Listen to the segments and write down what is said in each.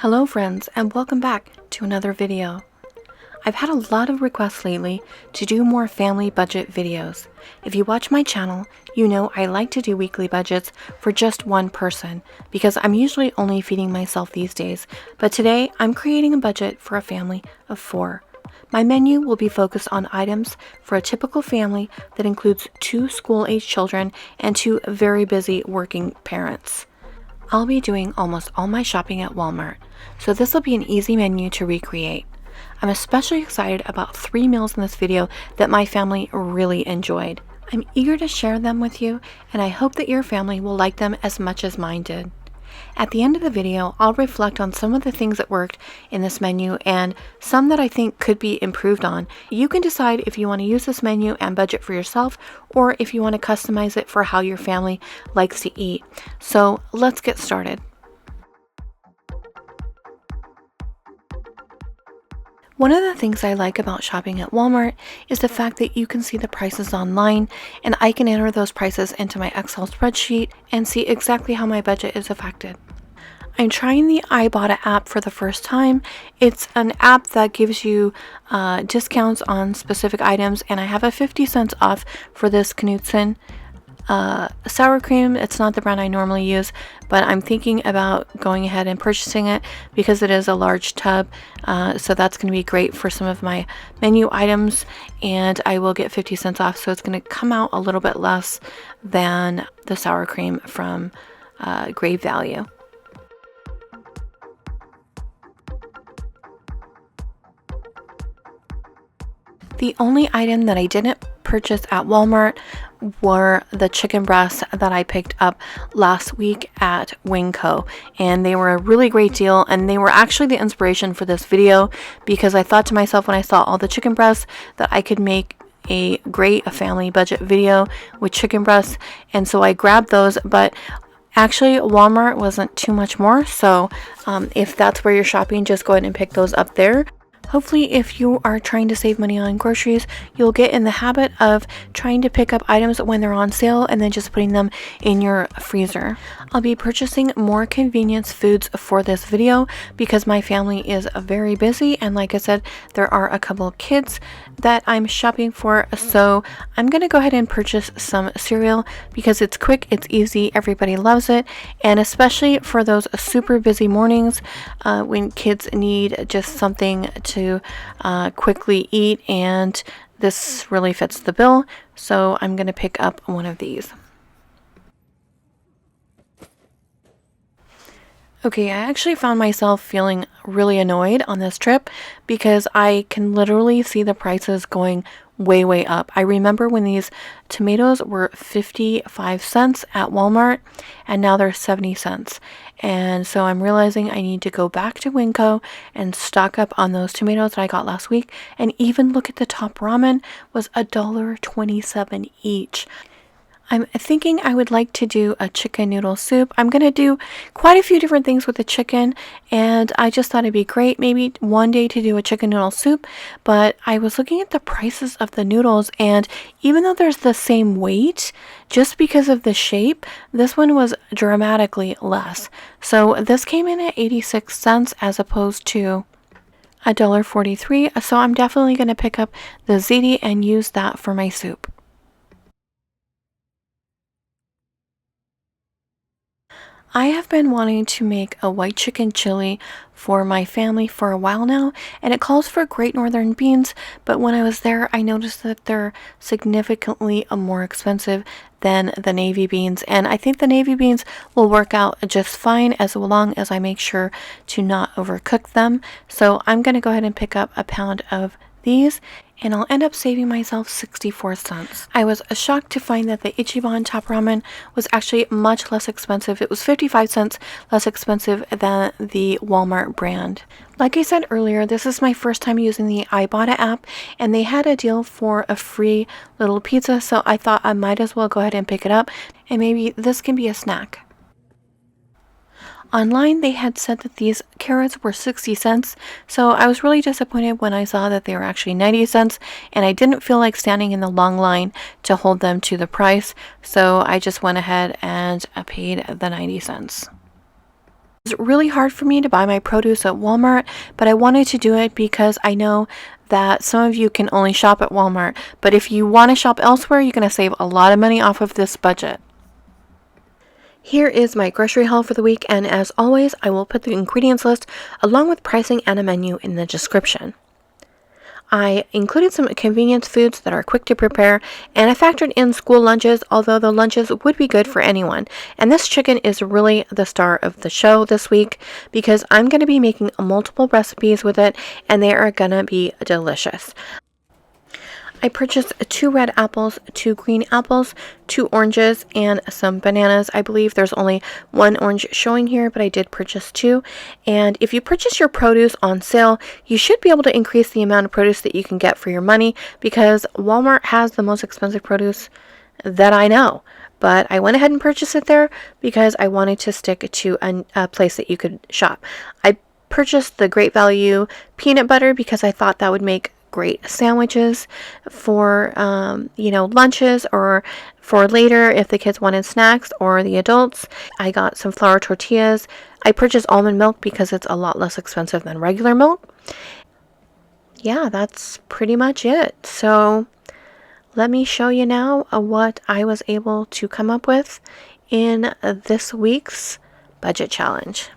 Hello friends, and welcome back to another video. I've had a lot of requests lately to do more family budget videos. If you watch my channel, you know I like to do weekly budgets for just one person because I'm usually only feeding myself these days, but today I'm creating a budget for a family of 4. My menu will be focused on items for a typical family that includes 2 school-age children and 2 very busy working parents. I'll be doing almost all my shopping at Walmart, so this will be an easy menu to recreate. I'm especially excited about 3 meals in this video that my family really enjoyed. I'm eager to share them with you, and I hope that your family will like them as much as mine did. At the end of the video, I'll reflect on some of the things that worked in this menu and some that I think could be improved on. You can decide if you want to use this menu and budget for yourself or if you want to customize it for how your family likes to eat. So let's get started. One of the things I like about shopping at Walmart is the fact that you can see the prices online and I can enter those prices into my Excel spreadsheet and see exactly how my budget is affected. I'm trying the Ibotta app for the first time. It's an app that gives you discounts on specific items, and I have a 50 cents off for this Knudsen sour cream. It's not the brand I normally use, but I'm thinking about going ahead and purchasing it because it is a large tub, so that's going to be great for some of my menu items, and I will get 50 cents off, so it's going to come out a little bit less than the sour cream from Great Value. The only item that I didn't purchase at Walmart were the chicken breasts that I picked up last week at Winco, and they were a really great deal, and they were actually the inspiration for this video because I thought to myself when I saw all the chicken breasts that I could make a great family budget video with chicken breasts, and so I grabbed those. But actually Walmart wasn't too much more, so if that's where you're shopping, just go ahead and pick those up there. Hopefully, if you are trying to save money on groceries, you'll get in the habit of trying to pick up items when they're on sale and then just putting them in your freezer. I'll be purchasing more convenience foods for this video because my family is very busy, and like I said, there are a couple of kids that I'm shopping for, so I'm going to go ahead and purchase some cereal because it's quick, it's easy, everybody loves it, and especially for those super busy mornings when kids need just something to quickly eat, and this really fits the bill, so I'm going to pick up one of these. Okay, I actually found myself feeling really annoyed on this trip because I can literally see the prices going way up. I remember when these tomatoes were 55 cents at Walmart and now they're 70 cents. And so I'm realizing I need to go back to Winco and stock up on those tomatoes that I got last week. And even look at the top ramen was $1.27 each. I'm thinking I would like to do a chicken noodle soup. I'm going to do quite a few different things with the chicken, and I just thought it'd be great maybe one day to do a chicken noodle soup. But I was looking at the prices of the noodles, and even though there's the same weight, just because of the shape, this one was dramatically less. So this came in at 86 cents as opposed to $1.43. So I'm definitely going to pick up the ziti and use that for my soup. I have been wanting to make a white chicken chili for my family for a while now, and it calls for Great Northern beans, but when I was there I noticed that they're significantly more expensive than the navy beans, and I think the navy beans will work out just fine as long as I make sure to not overcook them. So I'm going to go ahead and pick up a pound of these, and I'll end up saving myself 64 cents. I was shocked to find that the Ichiban top ramen was actually much less expensive. It was 55 cents less expensive than the Walmart brand. Like I said earlier, this is my first time using the Ibotta app, and they had a deal for a free little pizza, so I thought I might as well go ahead and pick it up, and maybe this can be a snack. Online, they had said that these carrots were 60 cents, so I was really disappointed when I saw that they were actually 90 cents, and I didn't feel like standing in the long line to hold them to the price, so I just went ahead and paid the 90 cents. It's really hard for me to buy my produce at Walmart, but I wanted to do it because I know that some of you can only shop at Walmart, but if you want to shop elsewhere, you're going to save a lot of money off of this budget. Here is my grocery haul for the week, and as always, I will put the ingredients list along with pricing and a menu in the description. I included some convenience foods that are quick to prepare, and I factored in school lunches, although the lunches would be good for anyone. And this chicken is really the star of the show this week because I'm going to be making multiple recipes with it, and they are going to be delicious. I purchased 2 red apples, 2 green apples, 2 oranges, and some bananas. I believe there's only 1 orange showing here, but I did purchase 2. And if you purchase your produce on sale, you should be able to increase the amount of produce that you can get for your money because Walmart has the most expensive produce that I know. But I went ahead and purchased it there because I wanted to stick to a place that you could shop. I purchased the Great Value peanut butter because I thought that would make great sandwiches for lunches or for later if the kids wanted snacks or the adults. I got some flour tortillas. I purchased almond milk because it's a lot less expensive than regular milk. Yeah, that's pretty much it. So let me show you now what I was able to come up with in this week's budget challenge.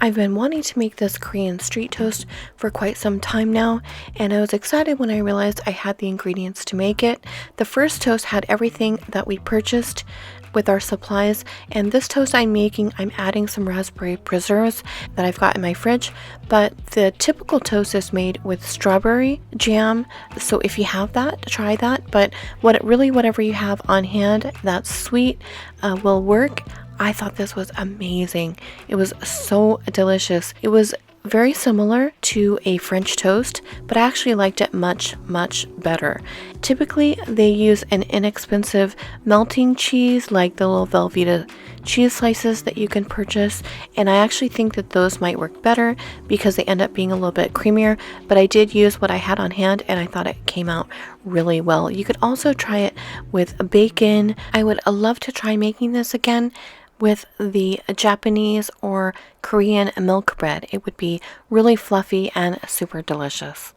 I've been wanting to make this Korean street toast for quite some time now, and I was excited when I realized I had the ingredients to make it. The first toast had everything that we purchased with our supplies, and this toast I'm making, I'm adding some raspberry preserves that I've got in my fridge, but the typical toast is made with strawberry jam, so if you have that, try that, but whatever you have on hand that's sweet will work. I thought this was amazing. It was so delicious. It was very similar to a French toast, but I actually liked it much, much better. Typically, they use an inexpensive melting cheese like the little Velveeta cheese slices that you can purchase, and I actually think that those might work better because they end up being a little bit creamier, but I did use what I had on hand and I thought it came out really well. You could also try it with bacon. I would love to try making this again with the Japanese or Korean milk bread. It would be really fluffy and super delicious.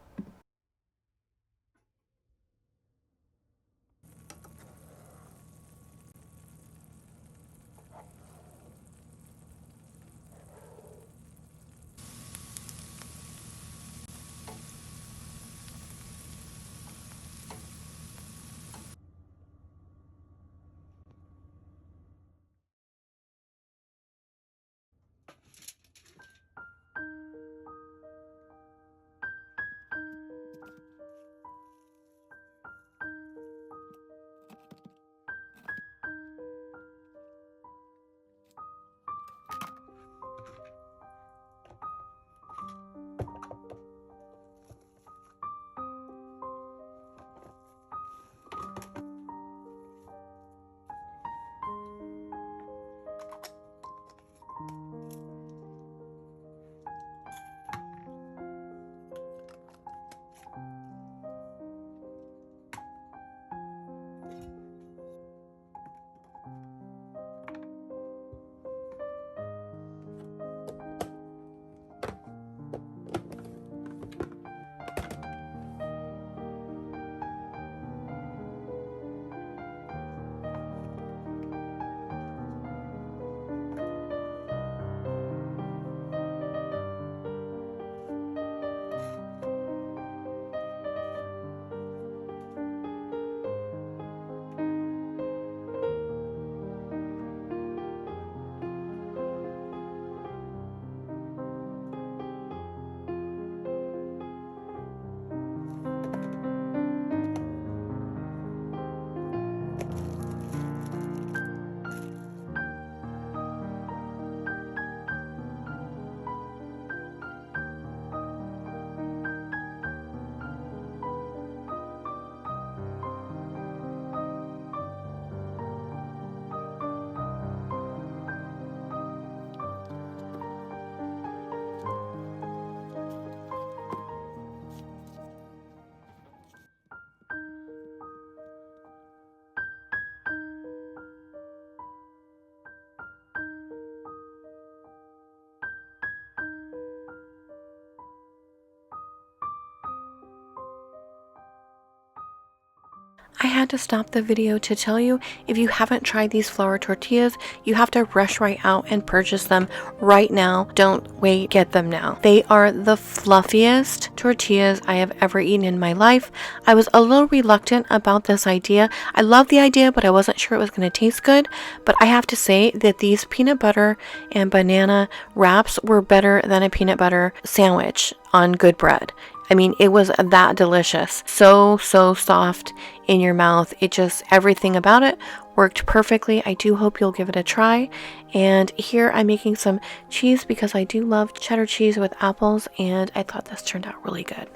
I had to stop the video to tell you, if you haven't tried these flour tortillas, you have to rush right out and purchase them right now. Don't wait, get them now. They are the fluffiest tortillas I have ever eaten in my life. I was a little reluctant about this idea. I love the idea, but I wasn't sure it was going to taste good. But I have to say that these peanut butter and banana wraps were better than a peanut butter sandwich on good bread. I mean, it was that delicious. So soft in your mouth. It just, everything about it worked perfectly. I do hope you'll give it a try. And here I'm making some cheese because I do love cheddar cheese with apples, and I thought this turned out really good.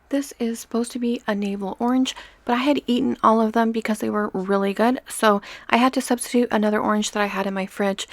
This is supposed to be a navel orange, but I had eaten all of them because they were really good, so I had to substitute another orange that I had in my fridge.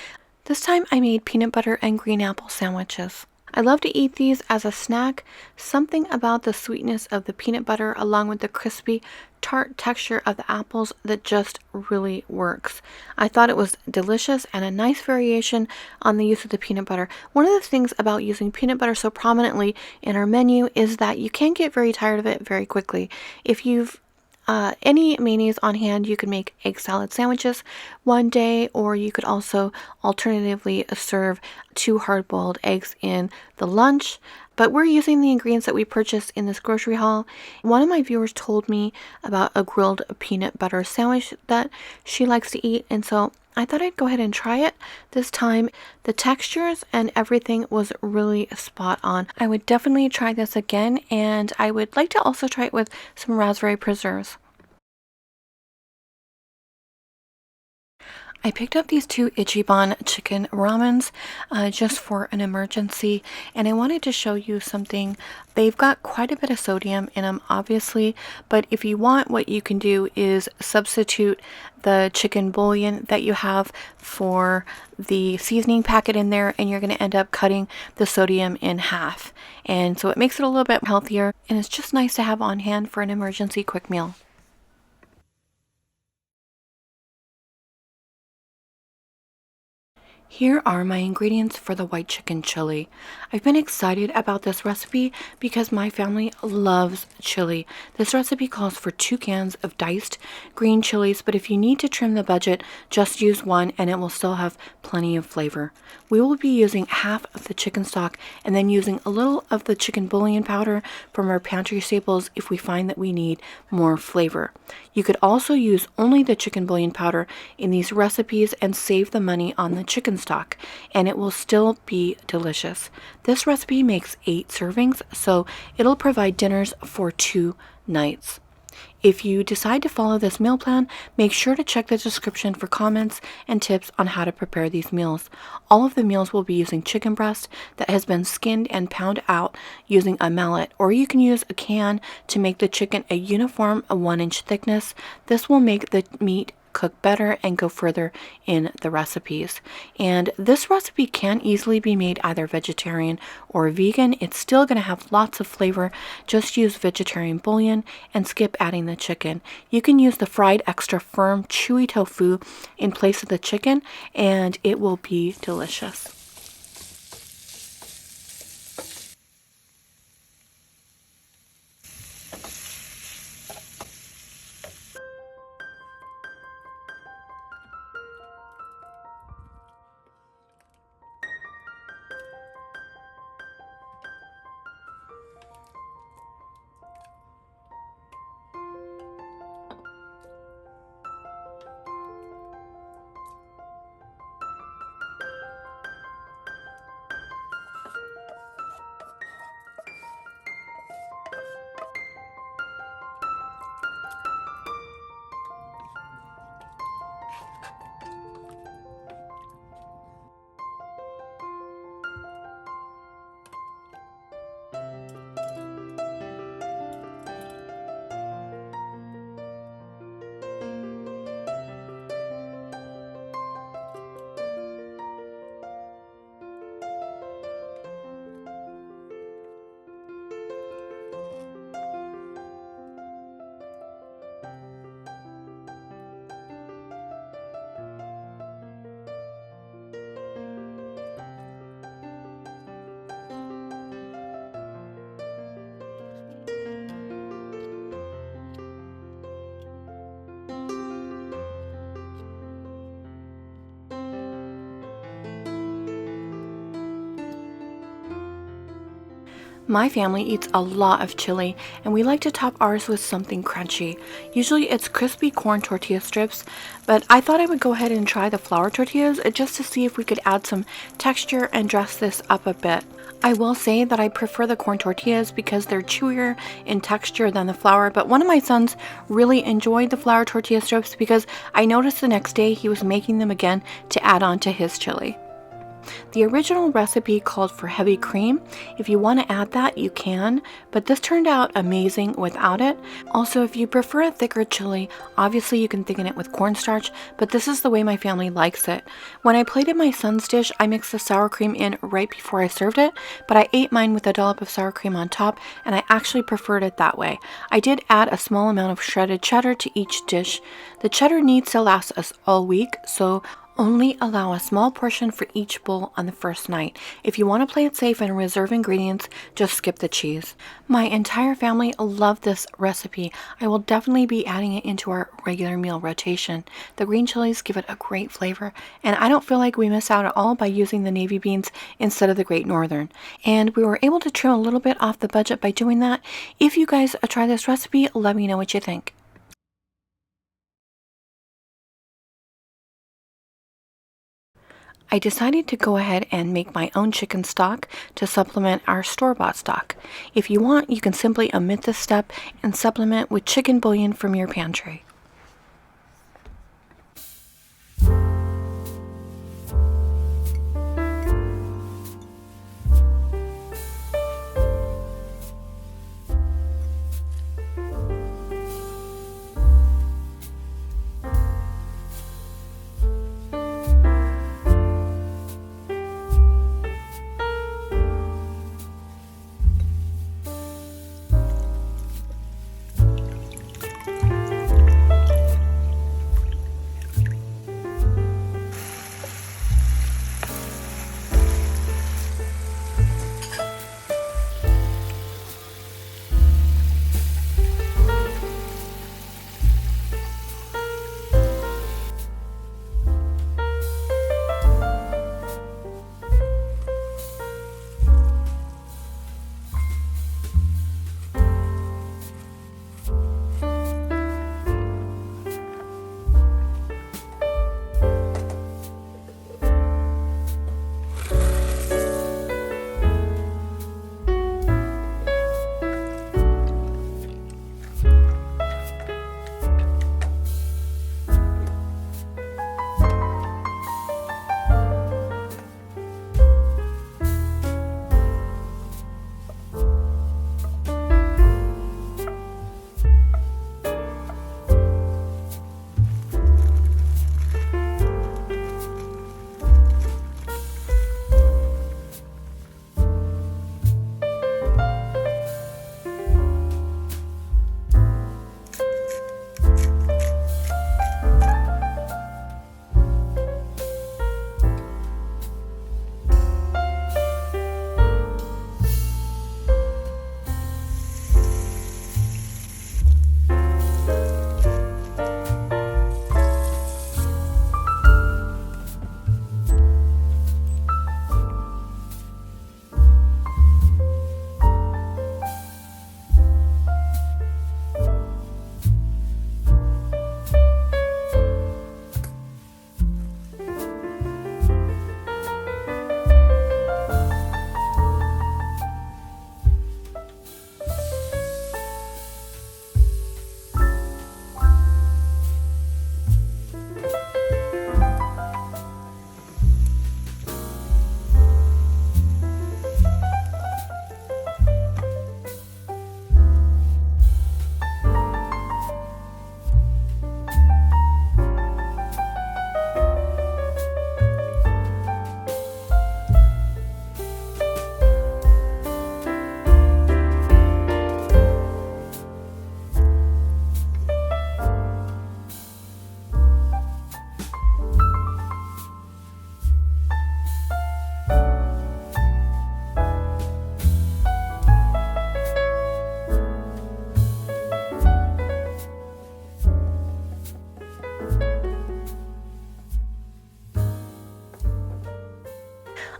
This time I made peanut butter and green apple sandwiches. I love to eat these as a snack. Something about the sweetness of the peanut butter along with the crispy, tart texture of the apples that just really works. I thought it was delicious and a nice variation on the use of the peanut butter. One of the things about using peanut butter so prominently in our menu is that you can get very tired of it very quickly. If you've any mayonnaise on hand, you could make egg salad sandwiches one day, or you could also alternatively serve 2 hard-boiled eggs in the lunch. But we're using the ingredients that we purchased in this grocery haul. One of my viewers told me about a grilled peanut butter sandwich that she likes to eat, and so I thought I'd go ahead and try it this time. The textures and everything was really spot on. I would definitely try this again, and I would like to also try it with some raspberry preserves. I picked up these 2 Ichiban chicken ramens just for an emergency, and I wanted to show you something. They've got quite a bit of sodium in them, obviously, but if you want, what you can do is substitute the chicken bouillon that you have for the seasoning packet in there, and you're going to end up cutting the sodium in half. And so it makes it a little bit healthier, and it's just nice to have on hand for an emergency quick meal. Here are my ingredients for the white chicken chili. I've been excited about this recipe because my family loves chili. This recipe calls for 2 cans of diced green chilies, but if you need to trim the budget, just use 1 and it will still have plenty of flavor. We will be using half of the chicken stock and then using a little of the chicken bouillon powder from our pantry staples if we find that we need more flavor. You could also use only the chicken bouillon powder in these recipes and save the money on the chicken stock, and it will still be delicious. This recipe makes 8 servings, so it'll provide dinners for 2 nights. If you decide to follow this meal plan, make sure to check the description for comments and tips on how to prepare these meals. All of the meals will be using chicken breast that has been skinned and pounded out using a mallet, or you can use a can to make the chicken a uniform 1-inch thickness. This will make the meat cook better and go further in the recipes. And this recipe can easily be made either vegetarian or vegan. It's still going to have lots of flavor. Just use vegetarian bouillon and skip adding the chicken. You can use the fried extra firm chewy tofu in place of the chicken, and it will be delicious. My family eats a lot of chili, and we like to top ours with something crunchy. Usually it's crispy corn tortilla strips, but I thought I would go ahead and try the flour tortillas just to see if we could add some texture and dress this up a bit. I will say that I prefer the corn tortillas because they're chewier in texture than the flour, but one of my sons really enjoyed the flour tortilla strips because I noticed the next day he was making them again to add on to his chili. The original recipe called for heavy cream. If you want to add that, you can, but this turned out amazing without it. Also, if you prefer a thicker chili, obviously you can thicken it with cornstarch, but this is the way my family likes it. When I plated my son's dish, I mixed the sour cream in right before I served it, but I ate mine with a dollop of sour cream on top, and I actually preferred it that way. I did add a small amount of shredded cheddar to each dish. The cheddar needs to last us all week, so only allow a small portion for each bowl on the first night. If you want to play it safe and reserve ingredients, just skip the cheese. My entire family loved this recipe. I will definitely be adding it into our regular meal rotation. The green chilies give it a great flavor, and I don't feel like we miss out at all by using the navy beans instead of the Great Northern. And we were able to trim a little bit off the budget by doing that. If you guys try this recipe, let me know what you think. I decided to go ahead and make my own chicken stock to supplement our store-bought stock. If you want, you can simply omit this step and supplement with chicken bouillon from your pantry.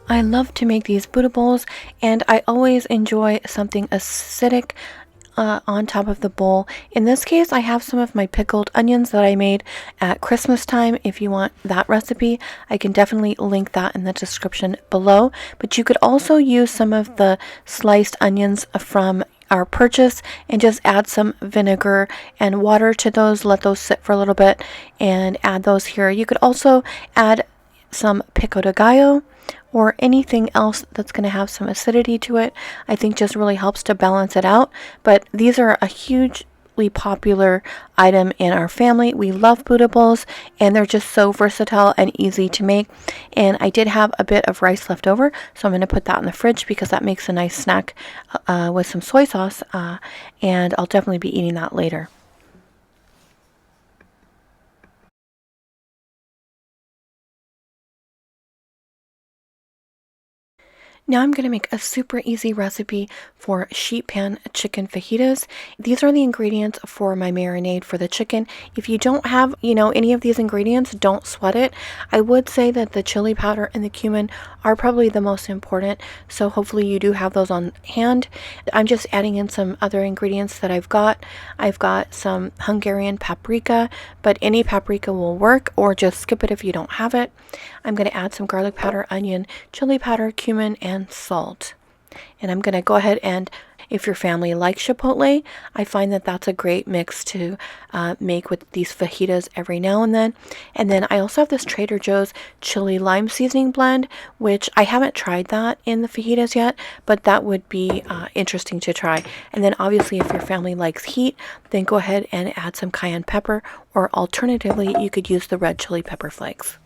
I love to make these Buddha bowls, and I always enjoy something acidic on top of the bowl. In this case, I have some of my pickled onions that I made at Christmas time. If you want that recipe, I can definitely link that in the description below. But you could also use some of the sliced onions from our purchase and just add some vinegar and water to those, let those sit for a little bit, and add those here. You could also add some pico de gallo or anything else that's going to have some acidity to it. I think just really helps to balance it out. But these are a hugely popular item in our family. We love Buddha bowls, and they're just so versatile and easy to make. And I did have a bit of rice left over, so I'm going to put that in the fridge because that makes a nice snack with some soy sauce, and I'll definitely be eating that later. Now I'm going to make a super easy recipe for sheet pan chicken fajitas. These are the ingredients for my marinade for the chicken. If you don't have, any of these ingredients, don't sweat it. I would say that the chili powder and the cumin are probably the most important, so hopefully you do have those on hand. I'm just adding in some other ingredients that I've got. I've got some Hungarian paprika, but any paprika will work, or just skip it if you don't have it. I'm going to add some garlic powder, onion, chili powder, cumin, and salt. And I'm going to go ahead and, if your family likes chipotle, I find that that's a great mix to make with these fajitas every now and then. And then I also have this Trader Joe's chili lime seasoning blend, which I haven't tried that in the fajitas yet, but that would be interesting to try. And then obviously if your family likes heat, then go ahead and add some cayenne pepper, or alternatively you could use the red chili pepper flakes.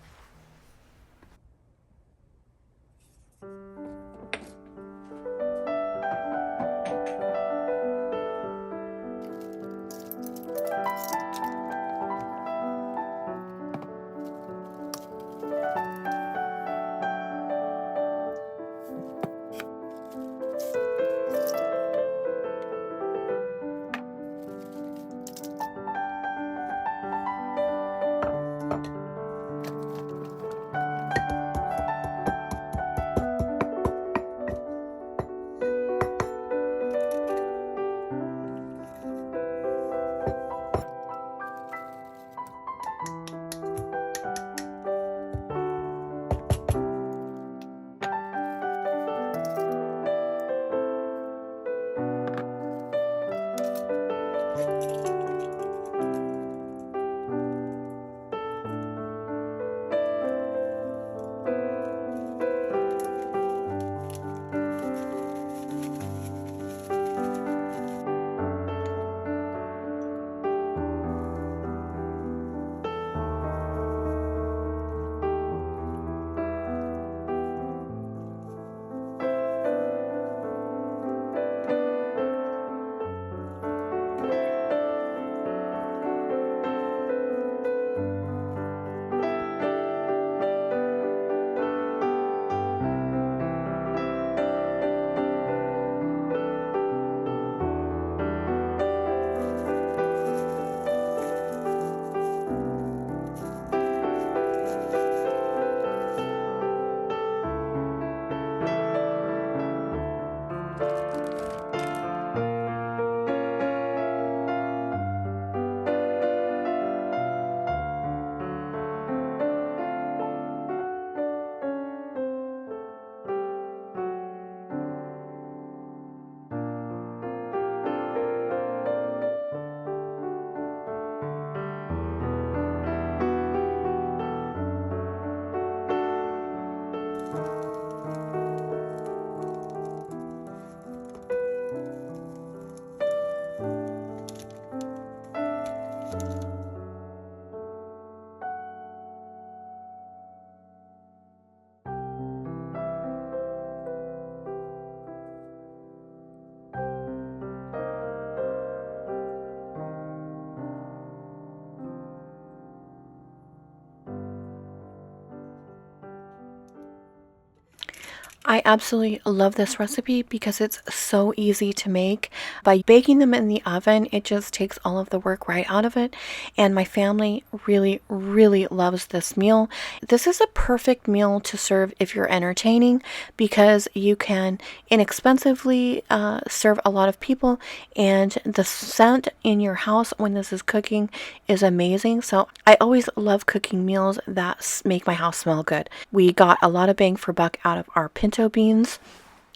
I absolutely love this recipe because it's so easy to make. By baking them in the oven, it just takes all of the work right out of it. And my family really, really loves this meal. This is a perfect meal to serve if you're entertaining because you can inexpensively serve a lot of people, and the scent in your house when this is cooking is amazing. So I always love cooking meals that make my house smell good. We got a lot of bang for buck out of our pinto beans.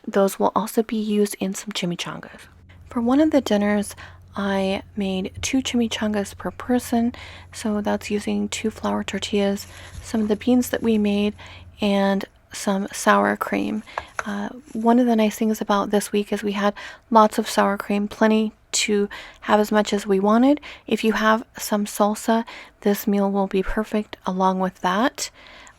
Those will also be used in some chimichangas. For one of the dinners, I made 2 chimichangas per person, so that's using 2 flour tortillas, some of the beans that we made, and some sour cream. One of the nice things about this week is we had lots of sour cream, plenty to have as much as we wanted. If you have some salsa, this meal will be perfect along with that,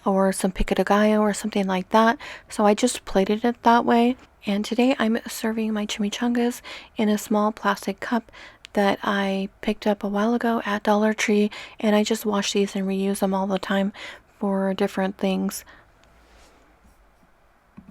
or some pico de gallo or something like that. So I just plated it that way. And today I'm serving my chimichangas in a small plastic cup that I picked up a while ago at Dollar Tree, and I just wash these and reuse them all the time for different things.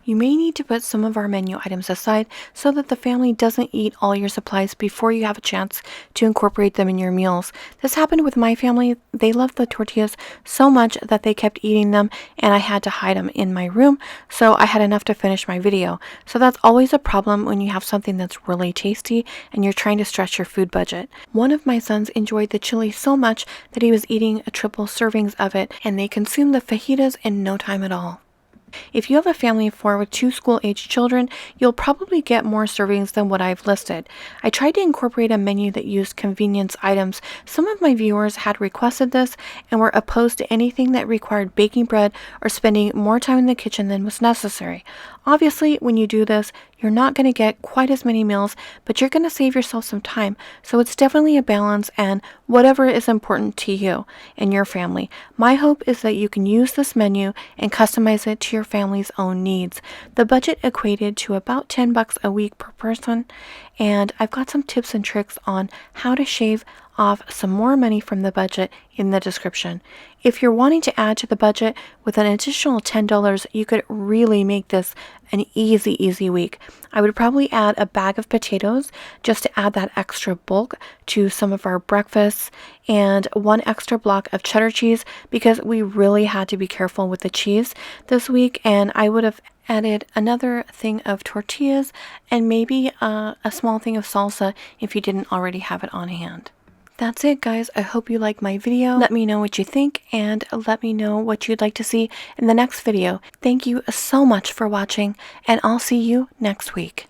You may need to put some of our menu items aside so that the family doesn't eat all your supplies before you have a chance to incorporate them in your meals. This happened with my family. They loved the tortillas so much that they kept eating them, and I had to hide them in my room so I had enough to finish my video. So that's always a problem when you have something that's really tasty and you're trying to stretch your food budget. One of my sons enjoyed the chili so much that he was eating a triple servings of it, and they consumed the fajitas in no time at all. If you have a family of 4 with 2 school-aged children, you'll probably get more servings than what I've listed. I tried to incorporate a menu that used convenience items. Some of my viewers had requested this and were opposed to anything that required baking bread or spending more time in the kitchen than was necessary. Obviously, when you do this, you're not going to get quite as many meals, but you're going to save yourself some time. So it's definitely a balance, and whatever is important to you and your family. My hope is that you can use this menu and customize it to your family's own needs. The budget equated to about $10 a week per person, and I've got some tips and tricks on how to shave off some more money from the budget in the description. If you're wanting to add to the budget with an additional $10, you could really make this an easy week. I would probably add a bag of potatoes just to add that extra bulk to some of our breakfasts, and 1 extra block of cheddar cheese because we really had to be careful with the cheese this week, and I would have added another thing of tortillas and maybe a small thing of salsa if you didn't already have it on hand. That's it, guys. I hope you like my video. Let me know what you think, and let me know what you'd like to see in the next video. Thank you so much for watching, and I'll see you next week.